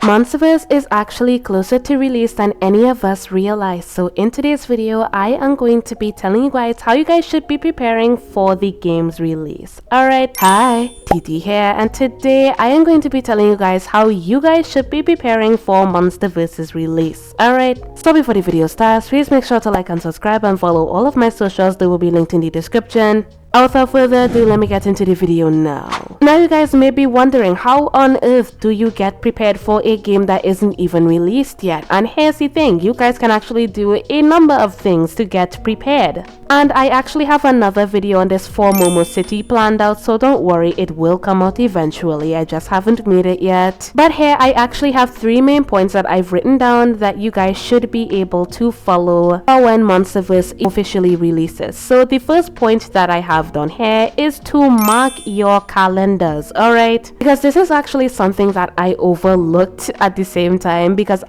Monsterverze is actually closer to release than any of us realize. So in today's video, I am going to be telling you guys how you guys should be preparing for the game's release. Alright, hi, TT here, and today I am going to be telling you guys how you guys should be preparing for Monsterverze's release. Alright, so before the video starts, please make sure to like and subscribe and follow all of my socials. They will be linked in the description. Without further ado, let me get into the video now. Now you guys may be wondering, how on earth do you get prepared for a game that isn't even released yet? And here's the thing, you guys can actually do a number of things to get prepared. And I actually have another video on this for Momo City planned out, so don't worry, it will come out eventually. I just haven't made it yet. But here I actually have 3 main points that I've written down that you guys should be able to follow when Monsterverze officially releases. So the first point that I have down here is to mark your calendars. Alright, because this is actually something that I overlooked at the same time, because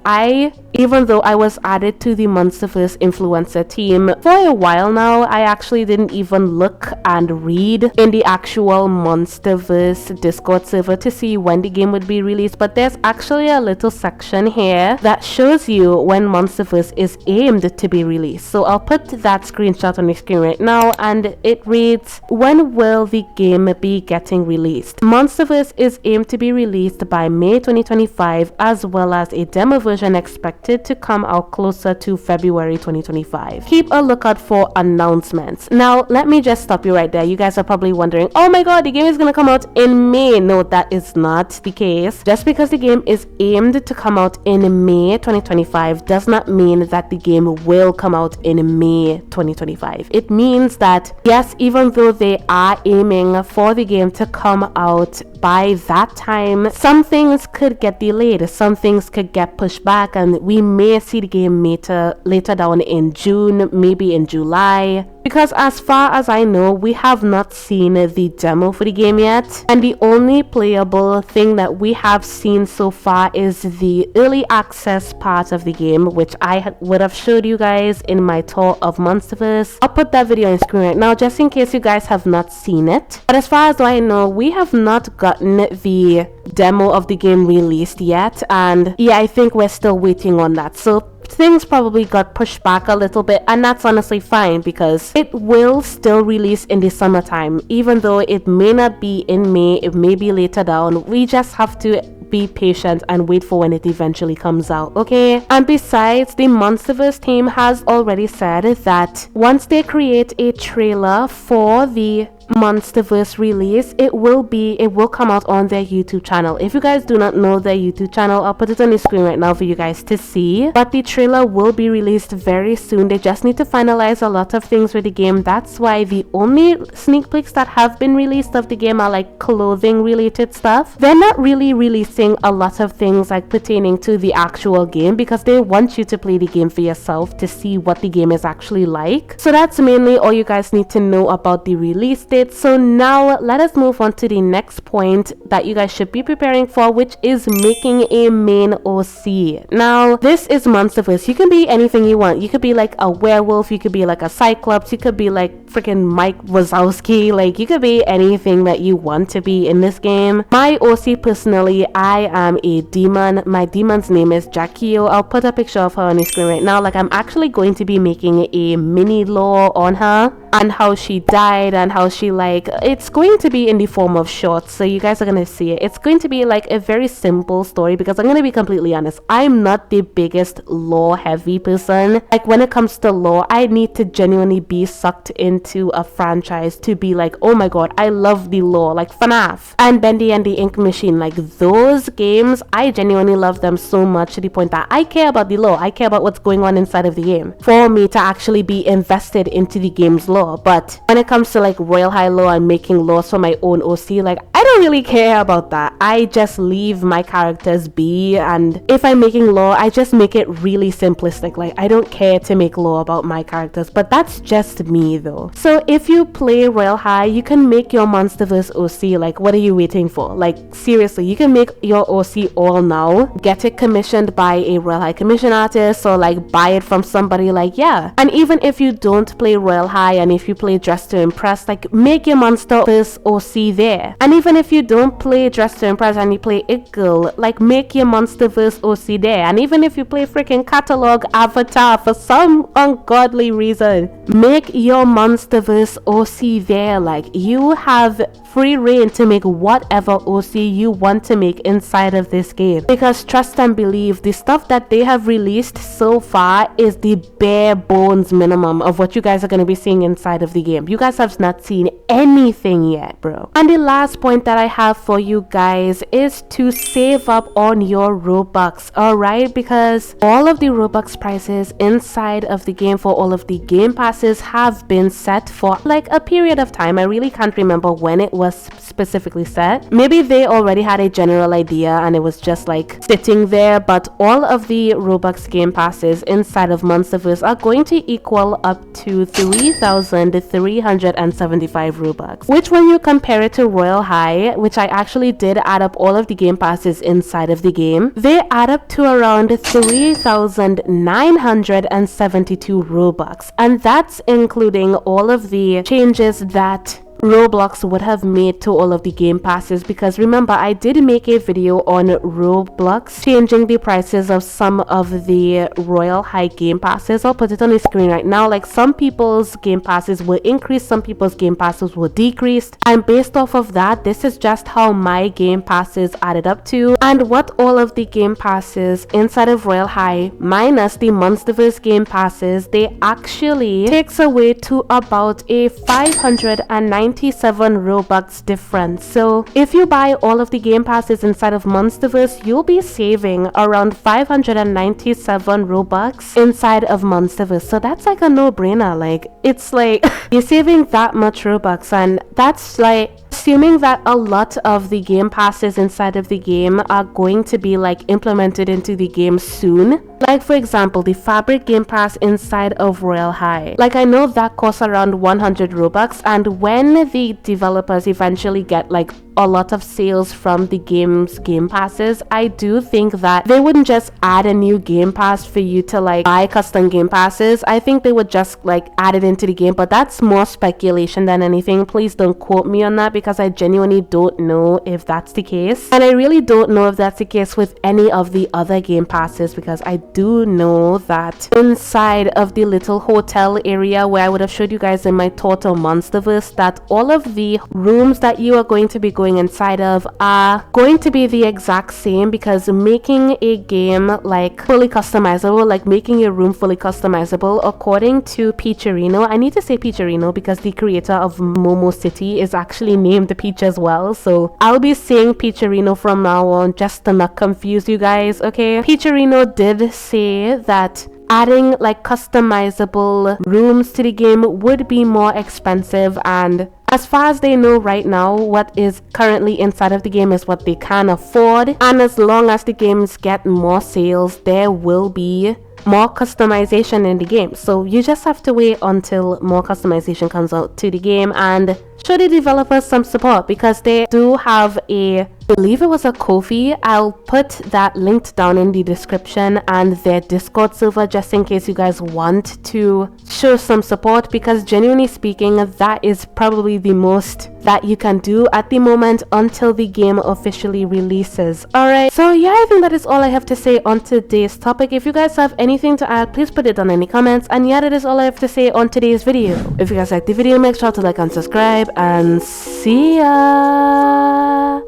even though I was added to the Monsterverze influencer team for a while now, I actually didn't even look and read in the actual Monsterverze Discord server to see when the game would be released. But there's actually a little section here that shows you when Monsterverze is aimed to be released. So I'll put that screenshot on the screen right now, and it reads, when will the game be getting released? Monsterverze is aimed to be released by May 2025, as well as a demo version expected to come out closer to February 2025. Keep a lookout for announcements. Now, let me just stop you right there. You guys are probably wondering, oh my god, the game is going to come out in May. No, that is not the case. Just because the game is aimed to come out in May 2025 does not mean that the game will come out in May 2025. It means that, yes, even though they are aiming for the game to come out by that time, some things could get delayed, some things could get pushed back, and we may see the game later down in June, maybe in July. Because as far as I know, we have not seen the demo for the game yet, and the only playable thing that we have seen so far is the early access part of the game, which I would have showed you guys in my tour of Monsterverze. I'll put that video on screen right now just in case you guys have not seen it. But as far as I know, we have not gotten the demo of the game released yet, and yeah, I think we're still waiting on that. So things probably got pushed back a little bit, and that's honestly fine because it will still release in the summertime. Even though it may not be in May, it may be later down. We just have to be patient and wait for when it eventually comes out, okay? And besides, the Monsterverze team has already said that once they create a trailer for the Monsterverze release, it will come out on their YouTube channel. If you guys do not know their YouTube channel, I'll put it on the screen right now for you guys to see. But the trailer will be released very soon. They just need to finalize a lot of things with the game. That's why the only sneak peeks that have been released of the game are like clothing related stuff. They're not really releasing a lot of things like pertaining to the actual game, because they want you to play the game for yourself to see what the game is actually like. So that's mainly all you guys need to know about the release date. So now let us move on to the next point that you guys should be preparing for, which is making a main OC. Now, this is Monsterverze. You can be anything you want. You could be like a werewolf, you could be like a cyclops, you could be like freaking Mike Wazowski. Like, you could be anything that you want to be in this game. My OC personally, I am a demon. My demon's name is Jackio. I'll put a picture of her on the screen right now. Like, I'm actually going to be making a mini lore on her and how she died and how she, like, it's going to be in the form of shorts, so you guys are gonna see it. It's going to be like a very simple story, because I'm gonna be completely honest, I'm not the biggest lore heavy person. Like, when it comes to lore, I need to genuinely be sucked into a franchise to be like, oh my god, I love the lore. Like FNAF and Bendy and the Ink Machine, like those games, I genuinely love them so much to the point that I care about the lore. I care about what's going on inside of the game for me to actually be invested into the game's lore. But when it comes to like Royale High lore and making laws for my own OC, like, I don't really care about that. I just leave my characters be, and if I'm making lore, I just make it really simplistic. Like, I don't care to make lore about my characters, but that's just me though. So if you play Royale High, you can make your Monsterverze OC. Like, what are you waiting for? Like, seriously, you can make your OC all now, get it commissioned by a Royale High commission artist, or like buy it from somebody. Like, yeah. And even if you don't play Royale High and and if you play Dress to Impress, like make your Monsterverse OC there. And even if you don't play Dress to Impress and you play It Girl, like make your Monsterverse OC there. And even if you play freaking Catalog Avatar for some ungodly reason, make your Monsterverse OC there. Like you have free reign to make whatever OC you want to make inside of this game, because trust and believe, the stuff that they have released so far is the bare bones minimum of what you guys are going to be seeing inside of the game. You guys have not seen anything yet, bro. And the last point that I have for you guys is to save up on your Robux, alright? Because all of the Robux prices inside of the game for all of the game passes have been set for like a period of time. I really can't remember when it was specifically set. Maybe they already had a general idea and it was just like sitting there, but all of the Robux game passes inside of Monsterverse are going to equal up to 3,375 Robux, which when you compare it to Royale High, which I actually did add up all of the game passes inside of the game, they add up to around 3,972 Robux, and that's including all of the changes that Roblox would have made to all of the game passes. Because remember, I did make a video on Roblox changing the prices of some of the Royale High game passes. I'll put it on the screen right now. Like some people's game passes will increase, some people's game passes will decrease, and based off of that, this is just how my game passes added up to, and what all of the game passes inside of Royale High minus the Monsterverse game passes, they actually takes away to about a 597 Robux difference. So if you buy all of the game passes inside of Monsterverse, you'll be saving around 597 Robux inside of Monsterverse. So that's like a no-brainer. Like it's like you're saving that much Robux, and that's like assuming that a lot of the game passes inside of the game are going to be like implemented into the game soon. Like for example, the Fabric game pass inside of Royale High. Like I know that costs around 100 Robux, and when the developers eventually get like a lot of sales from the game's game passes, I do think that they wouldn't just add a new game pass for you to like buy custom game passes. I think they would just like add it into the game, but that's more speculation than anything. Please don't quote me on that, because I genuinely don't know if that's the case, and I really don't know if that's the case with any of the other game passes, because I do know that inside of the little hotel area where I would have showed you guys in my total Monsterverse, that all of the rooms that you are going to be going inside of are going to be the exact same, because making a game like fully customizable, like making a room fully customizable, according to Peacherino, I need to say Peacherino because the creator of Momo City is actually named Peach as well, so I'll be saying Peacherino from now on just to not confuse you guys, okay? Peacherino did say that adding like customizable rooms to the game would be more expensive, and as far as they know right now, what is currently inside of the game is what they can afford, and as long as the games get more sales, there will be more customization in the game. So you just have to wait until more customization comes out to the game and show the developers some support, because they do have a, I believe it was a Ko-fi. I'll put that linked down in the description, and their Discord server, just in case you guys want to show some support, because genuinely speaking, that is probably the most that you can do at the moment until the game officially releases. Alright, so yeah, I think that is all I have to say on today's topic. If you guys have anything to add, please put it down in the comments, and yeah, that is all I have to say on today's video. If you guys like the video, make sure to like and subscribe, and see ya.